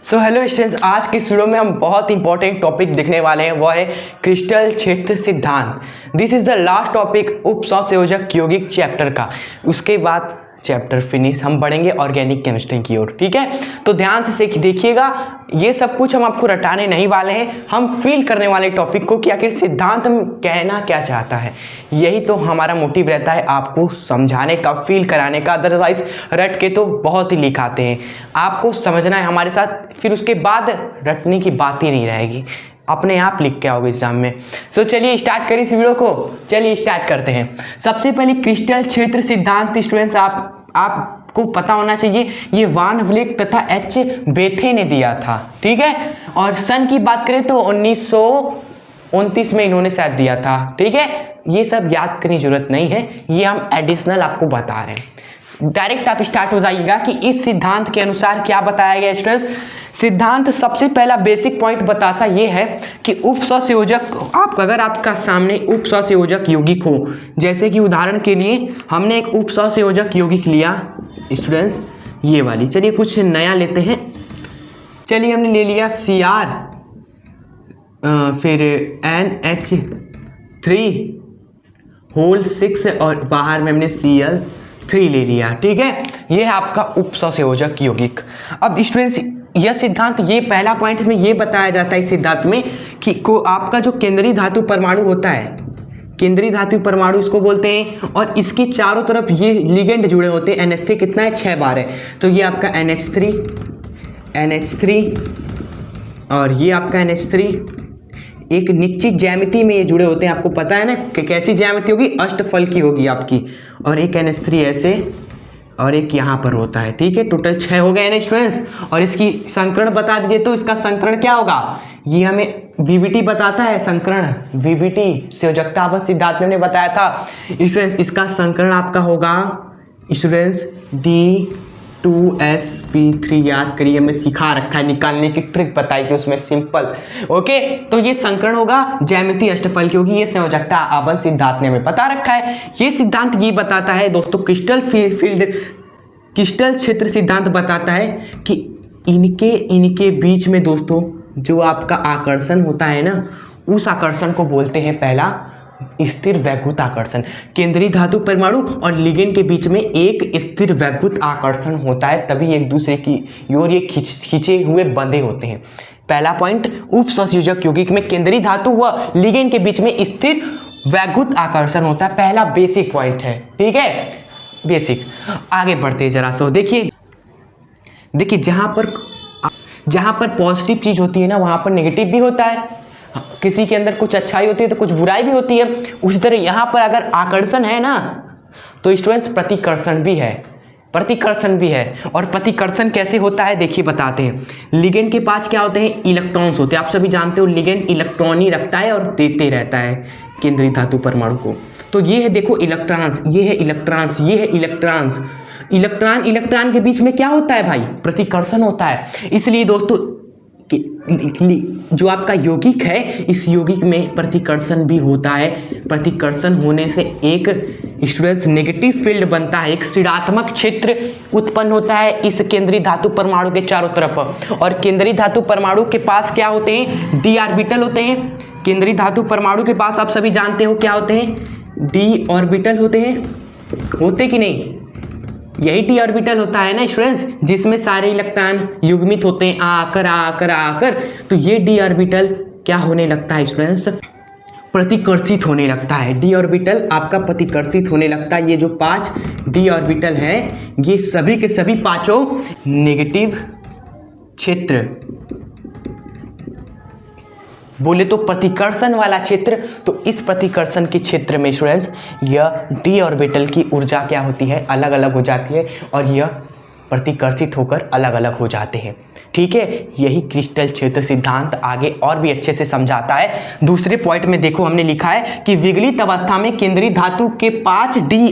So hello students, आज की इस वीडियो में हम बहुत इंपॉर्टेंट टॉपिक देखने वाले हैं, वो है क्रिस्टल क्षेत्र सिद्धांत। This is the last topic उप सहसंयोजक यौगिक चैप्टर का। उसके बाद चैप्टर फिनिश, हम बढ़ेंगे ऑर्गेनिक केमिस्ट्री की ओर। ठीक है, तो ध्यान से देखिएगा। ये सब कुछ हम आपको रटाने नहीं वाले हैं, हम फील करने वाले टॉपिक को कि आखिर सिद्धांत में कहना क्या चाहता है। यही तो हमारा मोटिव रहता है, आपको समझाने का, फील कराने का। अदरवाइज रट के तो बहुत ही लिखाते हैं, आपको समझना है हमारे साथ, फिर उसके बाद रटने की बात ही नहीं रहेगी, अपने आप लिख के आओगे एग्जाम में। सो चलिए स्टार्ट करें इस वीडियो को। चलिए स्टार्ट करते हैं। सबसे पहले क्रिस्टल क्षेत्र सिद्धांत स्टूडेंट्स आपको पता होना चाहिए, ये वान व्लेक तथा एच बेथे ने दिया था। ठीक है, और सन की बात करें तो 1929 में इन्होंने शायद दिया था। ठीक है, ये सब याद करने की जरूरत नहीं है, ये हम एडिशनल आपको बता रहे हैं। डायरेक्ट आप स्टार्ट हो जाइएगा कि इस सिद्धांत के अनुसार क्या बताया गया स्टूडेंट्स। सिद्धांत सबसे पहला बेसिक पॉइंट बताता यह है कि उप सहसंयोजक, अगर आपका सामने उप सहसंयोजक यौगिक हो, जैसे कि उदाहरण के लिए हमने एक उप सहसंयोजक यौगिक लिया स्टूडेंट्स, ये वाली। चलिए कुछ नया लेते हैं। चलिए हमने ले लिया Cr, फिर NH3 होल 6 और बाहर में हमने Cl3 ले लिया। ठीक है, ये है आपका उप सहसंयोजक यौगिक। अब स्टूडेंट्स यह सिद्धांत, ये पहला पॉइंट में ये बताया जाता है इस सिद्धांत में कि आपका जो केंद्रीय धातु परमाणु होता है, केंद्रीय धातु परमाणु इसको बोलते हैं, और इसके चारों तरफ ये लिगेंड जुड़े होते हैं। NH3 कितना है, 6 बार है, तो ये आपका NH3 और ये आपका NH3 एक निश्चित ज्यामिति में ये जुड़े होते हैं। आपको पता है ना कि कैसी ज्यामिति होगी, अष्टफल की होगी आपकी। और एक NH3 ऐसे और एक यहाँ पर होता है। ठीक है, टोटल 6 हो गए ना स्टूडेंट्स। और इसकी संकरण बता दीजिए, तो इसका संकरण क्या होगा, ये हमें VBT बताता है। संकरण VBT संयोजकता आवर्त सिद्धांत में हमने बताया था स्टूडेंट्स। इसका संकरण आपका होगा स्टूडेंट्स D2sp3। याद करिए, हमें सिखा रखा है, निकालने की ट्रिक बताई थी उसमें, सिंपल। ओके, तो ये संकरण होगा, ज्यामिति अष्टफल की होगी, ये संयोजकता आवर्त सिद्धांत ने हमें बता रखा है। ये सिद्धांत ये बताता है दोस्तों, क्रिस्टल क्षेत्र सिद्धांत बताता है कि इनके बीच में दोस्तों जो आपका आकर्षण होता है ना, उस आकर्षण को बोलते हैं पहला स्थिर वैद्युत आकर्षण। केंद्रीय धातु परमाणु और लिगेंड के बीच में एक स्थिर वैद्युत आकर्षण होता है, तभी एक दूसरे की ओर ये खींचे हुए बंधे होते हैं। पहला पॉइंट, उप सहसंयोजक यौगिक में केंद्रीय धातु व लिगेंड के बीच में स्थिर वैद्युत आकर्षण होता है। पहला बेसिक पॉइंट है। ठीक है, बेसिक। आगे बढ़ते हैं जरा सो। देखिए जहां पर पॉजिटिव चीज होती है ना, वहां पर नेगेटिव भी होता है। किसी के अंदर कुछ अच्छाई होती है तो कुछ बुराई भी होती है। उसी तरह यहां पर अगर आकर्षण है ना, तो स्टूडेंट्स प्रतिकर्षण भी है, और प्रतिकर्षण कैसे होता है देखिए बताते हैं। लिगेंड के पास क्या होते हैं, इलेक्ट्रॉन्स होते हैं। आप सभी जानते हो लिगेंड इलेक्ट्रॉन ही रखता है और देते रहता है केंद्रीय धातु परमाणु को। तो ये है देखो इलेक्ट्रॉन्स, ये है इलेक्ट्रॉन्स, ये है इलेक्ट्रॉन्स। इलेक्ट्रॉन के बीच में क्या होता है भाई, प्रतिकर्षण होता है। इसलिए दोस्तों जो आपका यौगिक है, इस यौगिक में प्रतिकर्षण भी होता है। प्रतिकर्षण होने से एक स्टूडेंट्स नेगेटिव फील्ड बनता है, एक ऋणात्मक क्षेत्र उत्पन्न होता है इस केंद्रीय धातु परमाणु के चारों तरफ। और केंद्रीय धातु परमाणु के पास क्या होते हैं, d ऑर्बिटल होते हैं। केंद्रीय धातु परमाणु के पास आप सभी जानते हो क्या होते हैं, d ऑर्बिटल होते हैं, होते कि नहीं, यही d ऑर्बिटल होता है ना स्टूडेंट्स, जिसमें सारे इलेक्ट्रॉन युग्मित होते हैं आकर। तो ये d ऑर्बिटल क्या होने लगता है स्टूडेंट्स, प्रतिकर्षित होने लगता है। d ऑर्बिटल आपका प्रतिकर्षित होने लगता है। ये जो 5 d ऑर्बिटल है, ये सभी के सभी पांचों नेगेटिव क्षेत्र, बोले तो प्रतिकर्षण वाला क्षेत्र। तो इस प्रतिकर्षण के क्षेत्र में स्टूडेंट्स यह d ऑर्बिटल की ऊर्जा क्या होती है, अलग अलग हो जाती है, और यह प्रतिकर्षित होकर अलग अलग हो जाते हैं। ठीक है, यही क्रिस्टल क्षेत्र सिद्धांत आगे और भी अच्छे से समझाता है। दूसरे पॉइंट में देखो हमने लिखा है कि विगलित अवस्था में केंद्रीय धातु के 5d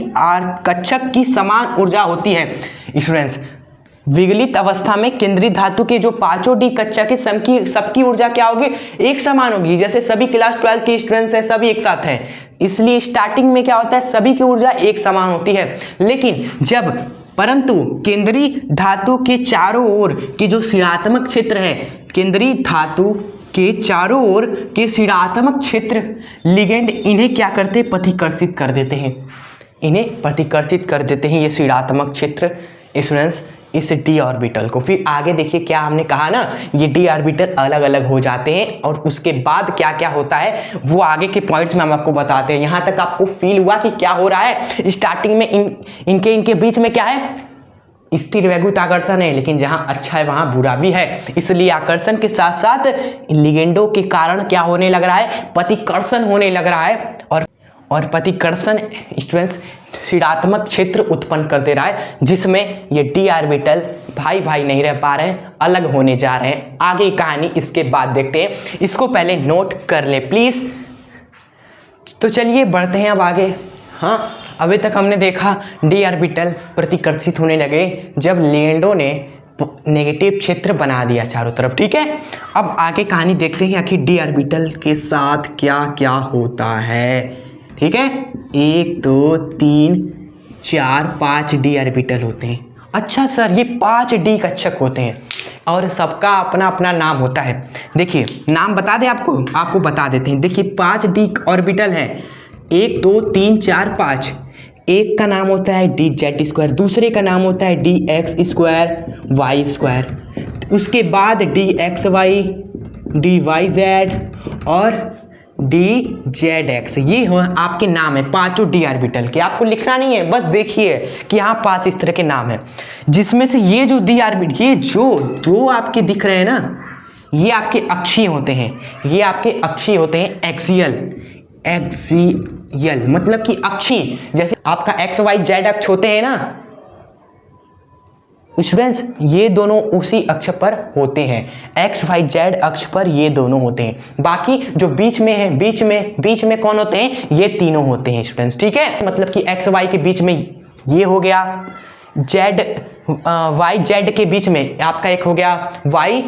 कक्षक की समान ऊर्जा होती है। स्टूडेंट्स विगलित अवस्था में केंद्रीय धातु के जो 5 डी कक्षक है, सबकी ऊर्जा क्या होगी, एक समान होगी। जैसे सभी क्लास 12 के स्टूडेंट्स हैं, सभी एक साथ हैं, इसलिए स्टार्टिंग में क्या होता है, सभी की ऊर्जा एक समान होती है। लेकिन जब परंतु केंद्रीय धातु के चारों ओर के जो ऋणात्मक क्षेत्र है, केंद्रीय धातु के चारों ओर के ऋणात्मक क्षेत्र लिगेंड इन्हें क्या करते हैं, प्रतिकर्षित कर देते हैं, इन्हें प्रतिकर्षित कर देते हैं ये ऋणात्मक क्षेत्र स्टूडेंट्स इस d ऑर्बिटल को। फिर आगे देखिए क्या हमने कहा ना, ये d ऑर्बिटल अलग अलग हो जाते हैं और उसके बाद क्या क्या होता है वो आगे के पॉइंट्स में हम आपको बताते हैं। यहाँ तक आपको फील हुआ कि क्या हो रहा है, स्टार्टिंग में इनके बीच में क्या है, स्थिर वैद्युत आकर्षण है, लेकिन जहां अच्छा है वहां बुरा भी है, इसलिए आकर्षण के साथ साथ लिगेंडों के कारण क्या होने लग रहा है, प्रतिकर्षण होने लग रहा है। और प्रतिकर्षण स्टूडेंट्स ऋणात्मक क्षेत्र उत्पन्न कर दे रहा है, जिसमें ये d ऑर्बिटल भाई भाई नहीं रह पा रहे हैं, अलग होने जा रहे हैं। आगे कहानी इसके बाद देखते हैं, इसको पहले नोट कर ले प्लीज। तो चलिए बढ़ते हैं अब आगे। हाँ, अभी तक हमने देखा d ऑर्बिटल प्रतिकर्षित होने लगे जब लिगेंडों ने नेगेटिव क्षेत्र बना दिया चारों तरफ, ठीक है। अब आगे कहानी देखते हैं आखिर d ऑर्बिटल के साथ क्या क्या होता है, ठीक है। 1 2 3 4 5 d ऑर्बिटल होते हैं। अच्छा सर, ये 5 d कक्षक होते हैं और सबका अपना अपना नाम होता है। देखिए नाम बता दें आपको बता देते हैं। देखिए 5 d ऑर्बिटल है, 1 2 3 4 5। एक का नाम होता है डी जेड स्क्वायर, दूसरे का नाम होता है d x square y square, उसके बाद d x y, d y z और डी जेड एक्स। ये हो आपके नाम है पांचों डी ऑर्बिटल के। आपको लिखना नहीं है, बस देखिए कि यहाँ 5 इस तरह के नाम है, जिसमें से ये जो डी ऑर्बिटल, ये जो 2 आपके दिख रहे हैं ना, ये आपके अक्षीय होते हैं, ये आपके अक्षीय होते हैं, एक्सियल मतलब कि अक्षीय। जैसे आपका एक्स वाई जेड अक्ष होते हैं ना स्टूडेंट्स, ये दोनों उसी अक्ष पर होते हैं, एक्स वाई जेड अक्ष पर ये दोनों होते हैं। बाकी जो बीच में है, बीच में कौन होते हैं, ये तीनों होते हैं स्टूडेंट्स, ठीक है। मतलब कि एक्स वाई के बीच में ये हो गया जेड, वाई जेड के बीच में आपका एक हो गया वाई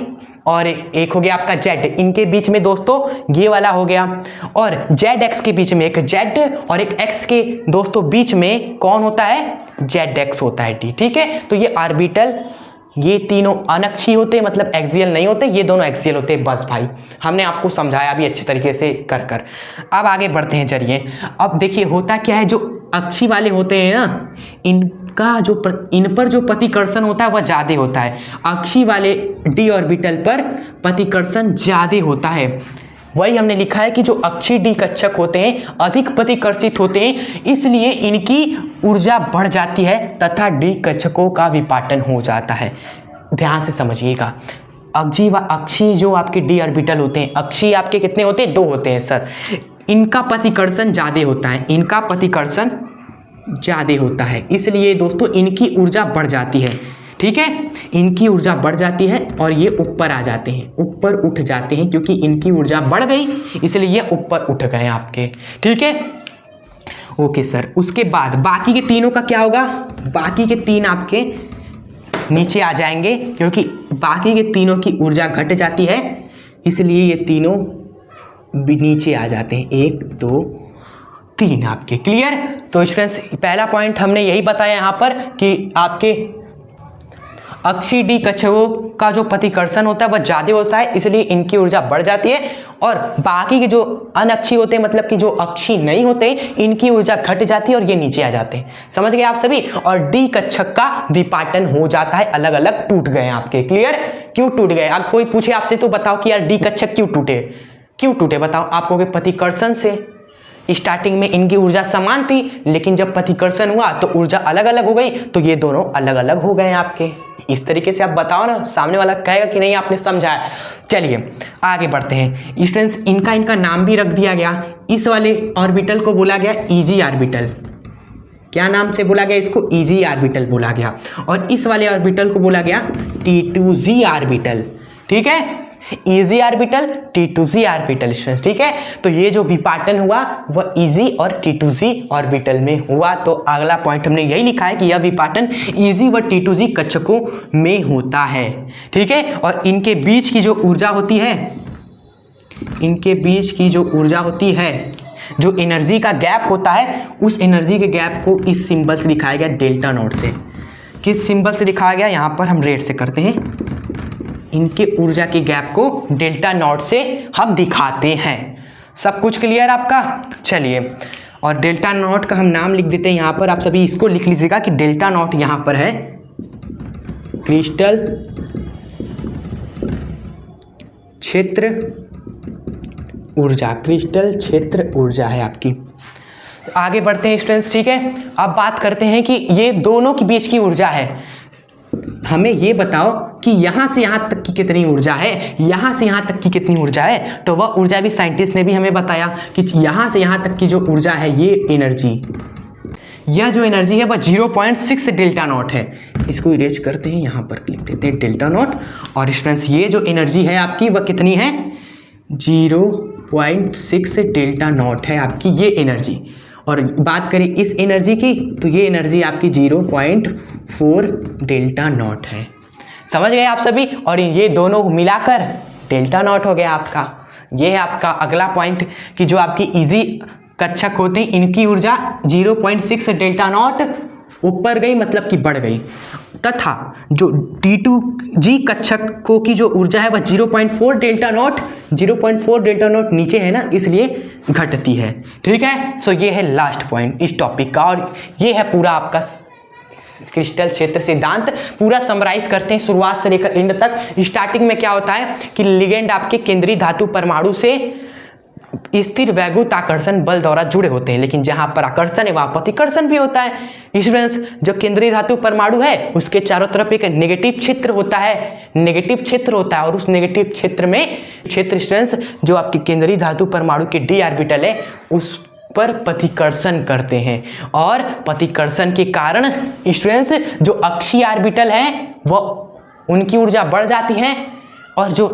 और एक हो गया आपका जेड, इनके बीच में दोस्तों ये वाला हो गया। और जेड एक्स के बीच में एक जेड और एक एक्स के दोस्तों बीच में कौन होता है, जेड एक्स होता है डी, ठीक है। तो ये ऑर्बिटल ये तीनों अनक्षीय होते हैं, मतलब एक्सियल नहीं होते, ये दोनों एक्सियल होते हैं। बस भाई हमने आपको समझाया भी अच्छे तरीके से कर। अब आगे बढ़ते हैं चलिए। अब देखिए होता क्या है, जो अक्षीय वाले होते हैं ना, इनका जो इन पर जो प्रतिकर्षण होता है वह ज़्यादा होता है। अक्षीय वाले डी ऑर्बिटल पर प्रतिकर्षण ज़्यादा होता है। वही हमने लिखा है कि जो अक्षीय डी कक्षक होते हैं अधिक प्रतिकर्षित होते हैं, इसलिए इनकी ऊर्जा बढ़ जाती है तथा डी कक्षकों का विपाटन हो जाता है। ध्यान से समझिएगा, अक्षीय जो आपके डी ऑर्बिटल होते हैं, अक्षीय आपके कितने होते हैं, 2 होते हैं सर। इनका प्रतिकर्षण ज़्यादा होता है, इनका प्रतिकर्षण ज़्यादा होता है, इसलिए दोस्तों इनकी ऊर्जा बढ़ जाती है, ठीक है। इनकी ऊर्जा बढ़ जाती है और ये ऊपर आ जाते हैं, ऊपर उठ जाते हैं, क्योंकि इनकी ऊर्जा बढ़ गई इसलिए ये ऊपर उठ गए आपके, ठीक है। ओके सर, उसके बाद बाकी के तीनों का क्या होगा, बाकी के 3 आपके नीचे आ जाएंगे, क्योंकि बाकी के तीनों की ऊर्जा घट जाती है, इसलिए ये तीनों नीचे आ जाते हैं, 1 2 3 आपके। क्लियर। तो स्टूडेंट्स पहला पॉइंट हमने यही बताया यहाँ पर कि आपके अक्षीय डी कक्षकों का जो प्रतिकर्षण होता है वह ज़्यादा होता है, इसलिए इनकी ऊर्जा बढ़ जाती है। और बाकी के जो अनअक्षीय होते हैं, मतलब कि जो अक्षीय नहीं होते, इनकी ऊर्जा घट जाती है और ये नीचे आ जाते हैं। समझ गए आप सभी। और डी कक्षक का विपाटन हो जाता है, अलग अलग टूट गए आपके। क्लियर। क्यों टूट गए, अब कोई पूछे आपसे तो बताओ कि यार डी कक्षक क्यों टूटे, बताओ। आपको प्रतिकर्षण से स्टार्टिंग में इनकी ऊर्जा समान थी, लेकिन जब प्रतिकर्षण हुआ तो ऊर्जा अलग अलग हो गई, तो ये दोनों अलग अलग हो गए आपके। इस तरीके से आप बताओ ना, सामने वाला कहेगा कि नहीं आपने समझाया। चलिए आगे बढ़ते हैं स्टूडेंट्स। इनका नाम भी रख दिया गया। इस वाले ऑर्बिटल को बोला गया ईजी ऑर्बिटल। क्या नाम से बोला गया इसको, ईजी ऑर्बिटल बोला गया। और इस वाले ऑर्बिटल को बोला गया T2Z ऑर्बिटल, ठीक है। Easy orbital, T2Z orbital students, ठीक है। तो ये जो विपाटन हुआ वह इजी और T2Z ऑर्बिटल में हुआ। तो अगला पॉइंट हमने यही लिखा है कि यह विपाटन इजी व T2Z कक्षकों में होता है, ठीक है। और इनके बीच की जो ऊर्जा होती है, जो एनर्जी का गैप होता है, उस एनर्जी के गैप को इस सिंबल से दिखाया गया डेल्टा नॉट से, किस सिंबल से दिखाया गया, यहाँ पर हम रेड से करते हैं। इनके ऊर्जा की गैप को डेल्टा नॉट से हम दिखाते हैं। सब कुछ क्लियर आपका? चलिए, और डेल्टा नॉट का हम नाम लिख देते हैं यहाँ पर। आप सभी इसको लिख लीजिएगा कि डेल्टा नॉट यहाँ पर है क्रिस्टल क्षेत्र ऊर्जा, क्रिस्टल क्षेत्र ऊर्जा है आपकी। आगे बढ़ते हैं स्टूडेंट्स, ठीक है। अब बात करते हैं कि ये दोनों के बीच की ऊर्जा है। हमें ये बताओ कि यहाँ से यहाँ तक की कितनी ऊर्जा है, यहाँ से यहाँ तक की कितनी ऊर्जा है। तो वह ऊर्जा भी साइंटिस्ट ने भी हमें बताया कि यहाँ से यहाँ तक की जो ऊर्जा है, ये एनर्जी, यह जो एनर्जी है वह 0.6 डेल्टा नॉट है। इसको इरेज करते हैं, यहाँ पर लिख देते हैं डेल्टा नॉट। और स्टूडेंट्स ये जो एनर्जी है आपकी वह कितनी है, 0.6 डेल्टा नॉट है आपकी ये एनर्जी। और बात करें इस एनर्जी की, तो ये एनर्जी आपकी 0.4 डेल्टा नॉट है। समझ गए आप सभी? और ये दोनों मिलाकर डेल्टा नॉट हो गया आपका। ये है आपका अगला पॉइंट कि जो आपकी इजी कक्षक होते हैं इनकी ऊर्जा 0.6 डेल्टा नॉट ऊपर गई, मतलब कि बढ़ गई, तथा जो T2G कक्षकों की जो ऊर्जा है वह 0.4 डेल्टा नॉट नीचे है ना, इसलिए घटती है। ठीक है, सो ये है लास्ट पॉइंट इस टॉपिक का, और ये है पूरा आपका क्रिस्टल क्षेत्र सिद्धांत। पूरा समराइज करते हैं शुरुआत से लेकर एंड तक। स्टार्टिंग में क्या होता है कि लिगेंड आपके केंद्रीय धातु परमाणु से स्थिर वैद्युताकर्षण बल द्वारा जुड़े होते हैं, लेकिन जहां पर आकर्षण है वहां प्रतिकर्षण भी होता है। स्टूडेंट्स, जो केंद्रीय धातु परमाणु है उसके चारों तरफ एक नेगेटिव क्षेत्र होता है, और उस नेगेटिव क्षेत्र में स्टूडेंट्स जो आपके केंद्रीय धातु परमाणु के डी ऑर्बिटल है उस पर प्रतिकर्षण करते हैं, और प्रतिकर्षण के कारण स्टूडेंट्स जो अक्षीय ऑर्बिटल है वह उनकी ऊर्जा बढ़ जाती है, और जो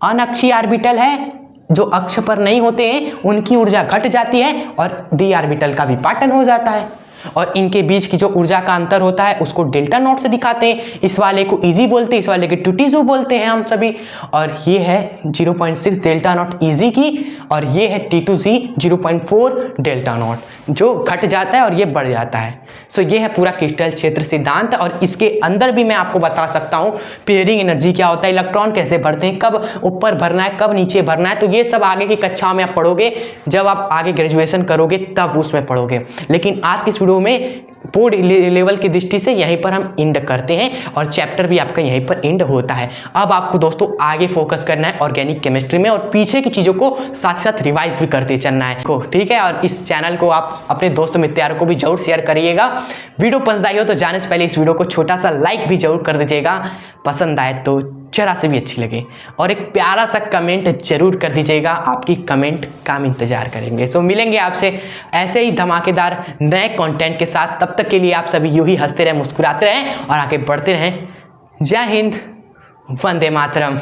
अनअक्षीय ऑर्बिटल है जो अक्ष पर नहीं होते हैं उनकी ऊर्जा घट जाती है, और डी ऑर्बिटल का विपाटन हो जाता है। और इनके बीच की जो ऊर्जा का अंतर होता है उसको डेल्टा नॉट से दिखाते हैं। इस वाले को इजी बोलते हैं, इस वाले के T2 बोलते हैं हम सभी। और ये है 0.6 डेल्टा नॉट इजी की, और ये है T2G 0.4 डेल्टा नॉट, जो घट जाता है और ये बढ़ जाता है। सो ये है पूरा क्रिस्टल क्षेत्र सिद्धांत। और इसके अंदर भी मैं आपको बता सकता हूँ पेयरिंग एनर्जी क्या होता है, इलेक्ट्रॉन कैसे भरते हैं, कब ऊपर भरना है कब नीचे भरना है। तो ये सब आगे की कक्षाओं में आप पढ़ोगे, जब आप आगे ग्रेजुएशन करोगे तब उसमें पढ़ोगे। लेकिन आज की इस वीडियो में बोर्ड लेवल की दृष्टि से यहीं पर हम एंड करते हैं, और चैप्टर भी आपका यहीं पर एंड होता है। अब आपको दोस्तों आगे फोकस करना है ऑर्गेनिक केमिस्ट्री में, और पीछे की चीज़ों को साथ साथ रिवाइज भी करते चलना है को, ठीक है। और इस चैनल को आप अपने दोस्तों मित्रों को भी जरूर शेयर करिएगा। वीडियो पसंद आई हो तो जाने से पहले इस वीडियो को छोटा सा लाइक भी जरूर कर दीजिएगा, पसंद आए तो जरा से भी अच्छी लगे, और एक प्यारा सा कमेंट जरूर कर दीजिएगा। आपकी कमेंट का हम इंतजार करेंगे। सो मिलेंगे आपसे ऐसे ही धमाकेदार नए कंटेंट के साथ। तब तक के लिए आप सभी यूं ही हंसते रहें, मुस्कुराते रहें और आगे बढ़ते रहें। जय हिंद, वंदे मातरम।